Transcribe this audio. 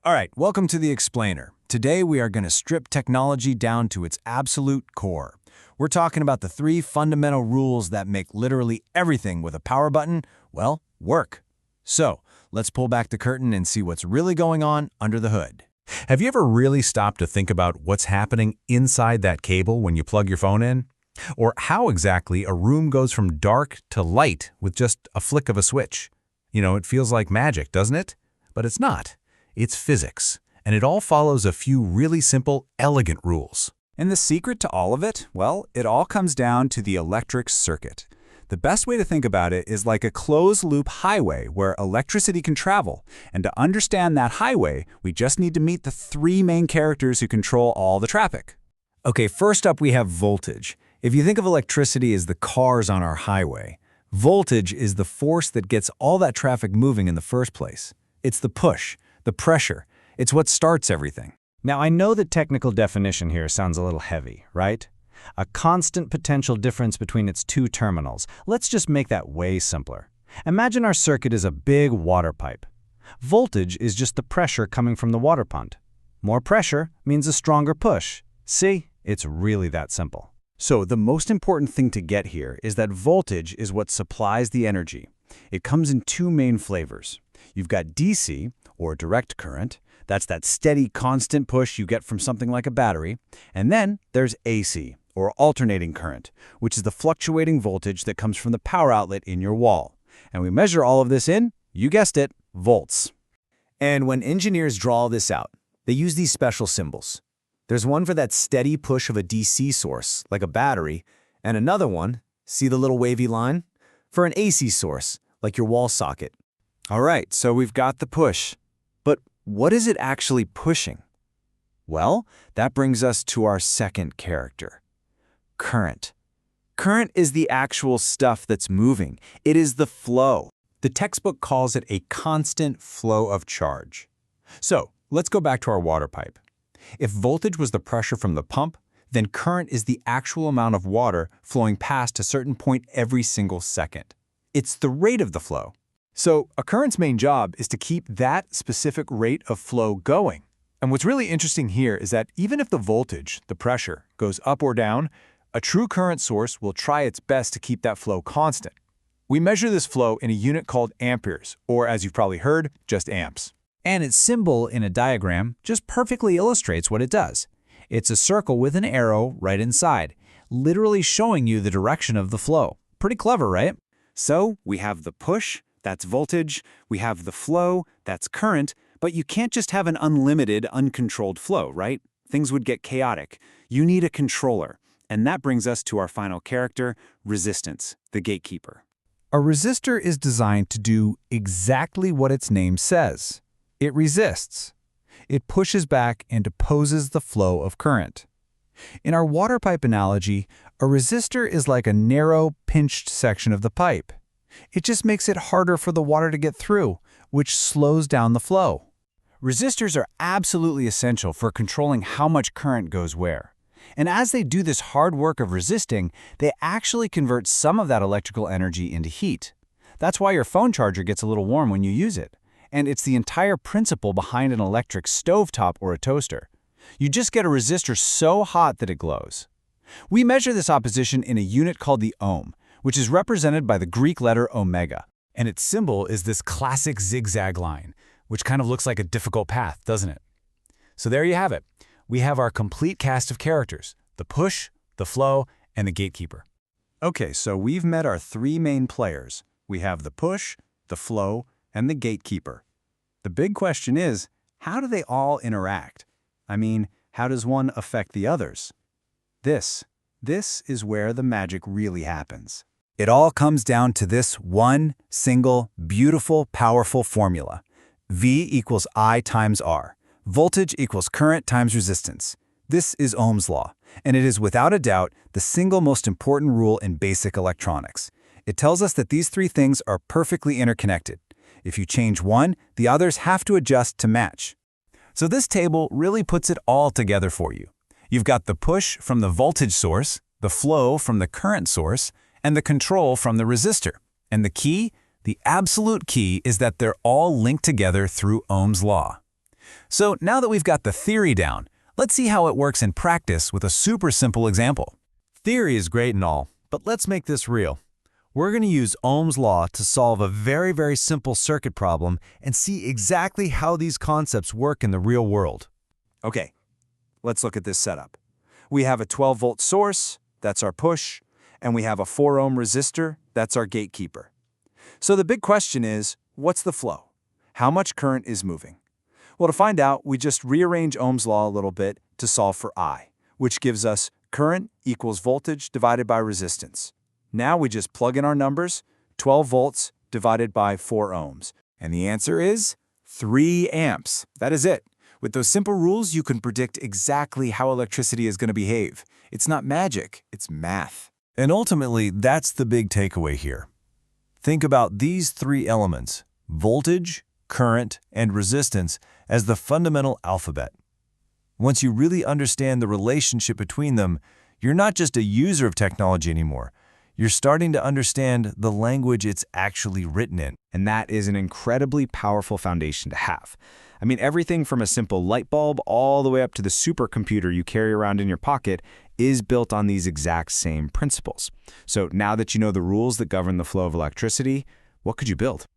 All right, welcome to The Explainer. Today we are going to strip technology down to its absolute core. We're talking about the three fundamental rules that make literally everything with a power button, well, work. So, let's pull back the curtain and see what's really going on under the hood. Have you ever really stopped to think about what's happening inside that cable when you plug your phone in? Or how exactly a room goes from dark to light with just a flick of a switch? It feels like magic, doesn't it? But it's not. It's physics, and it all follows a few really simple, elegant rules. And the secret to all of it? Well, it all comes down to the electric circuit. The best way to think about it is like a closed-loop highway where electricity can travel. And to understand that highway, we just need to meet the three main characters who control all the traffic. Okay, first up we have voltage. If you think of electricity as the cars on our highway, voltage is the force that gets all that traffic moving in the first place. It's the push, the pressure. It's what starts everything. Now, I know the technical definition here sounds a little heavy, right? A constant potential difference between its two terminals. Let's just make that way simpler. Imagine our circuit is a big water pipe. Voltage is just the pressure coming from the water pump. More pressure means a stronger push. See? It's really that simple. So the most important thing to get here is that voltage is what supplies the energy. It comes in two main flavors. You've got DC, or direct current. That's that steady, constant push you get from something like a battery. And then there's AC, or alternating current, which is the fluctuating voltage that comes from the power outlet in your wall. And we measure all of this in, you guessed it, volts. And when engineers draw this out, they use these special symbols. There's one for that steady push of a DC source, like a battery, and another one, see the little wavy line? For an AC source, like your wall socket. All right, so we've got the push. But what is it actually pushing? Well, that brings us to our second character, current. Current is the actual stuff that's moving. It is the flow. The textbook calls it a constant flow of charge. So, let's go back to our water pipe. If voltage was the pressure from the pump, then current is the actual amount of water flowing past a certain point every single second. It's the rate of the flow. So a current's main job is to keep that specific rate of flow going. And what's really interesting here is that even if the voltage, the pressure, goes up or down, a true current source will try its best to keep that flow constant. We measure this flow in a unit called amperes, or as you've probably heard, just amps. And its symbol in a diagram just perfectly illustrates what it does. It's a circle with an arrow right inside, literally showing you the direction of the flow. Pretty clever, right? So we have the push, that's voltage, we have the flow, that's current, but you can't just have an unlimited, uncontrolled flow, right? Things would get chaotic. You need a controller. And that brings us to our final character, resistance, the gatekeeper. A resistor is designed to do exactly what its name says. It resists. It pushes back and opposes the flow of current. In our water pipe analogy, a resistor is like a narrow, pinched section of the pipe. It just makes it harder for the water to get through, which slows down the flow. Resistors are absolutely essential for controlling how much current goes where. And as they do this hard work of resisting, they actually convert some of that electrical energy into heat. That's why your phone charger gets a little warm when you use it. And it's the entire principle behind an electric stovetop or a toaster. You just get a resistor so hot that it glows. We measure this opposition in a unit called the ohm, which is represented by the Greek letter omega. And its symbol is this classic zigzag line, which kind of looks like a difficult path, doesn't it? So there you have it. We have our complete cast of characters, the push, the flow, and the gatekeeper. Okay, so we've met our three main players. We have the push, the flow, and the gatekeeper. The big question is, how do they all interact? I mean, how does one affect the others? This is where the magic really happens. It all comes down to this one, single, beautiful, powerful formula. V equals I times R. Voltage equals current times resistance. This is Ohm's law, and it is without a doubt the single most important rule in basic electronics. It tells us that these three things are perfectly interconnected. If you change one, the others have to adjust to match. So this table really puts it all together for you. You've got the push from the voltage source, the flow from the current source, and the control from the resistor. And the key, the absolute key, is that they're all linked together through Ohm's law. So now that we've got the theory down, let's see how it works in practice with a super simple example. Theory is great and all, but let's make this real. We're going to use Ohm's law to solve a very, very simple circuit problem and see exactly how these concepts work in the real world. Okay, let's look at this setup. We have a 12-volt source, that's our push, and we have a 4-ohm resistor, that's our gatekeeper. So the big question is, what's the flow? How much current is moving? Well, to find out, we just rearrange Ohm's law a little bit to solve for I, which gives us current equals voltage divided by resistance. Now we just plug in our numbers, 12 volts divided by 4 ohms. And the answer is 3 amps. That is it. With those simple rules, you can predict exactly how electricity is going to behave. It's not magic, it's math. And ultimately, that's the big takeaway here. Think about these three elements, voltage, current, and resistance, as the fundamental alphabet. Once you really understand the relationship between them, you're not just a user of technology anymore. You're starting to understand the language it's actually written in. And that is an incredibly powerful foundation to have. I mean, everything from a simple light bulb all the way up to the supercomputer you carry around in your pocket is built on these exact same principles. So now that you know the rules that govern the flow of electricity, what could you build?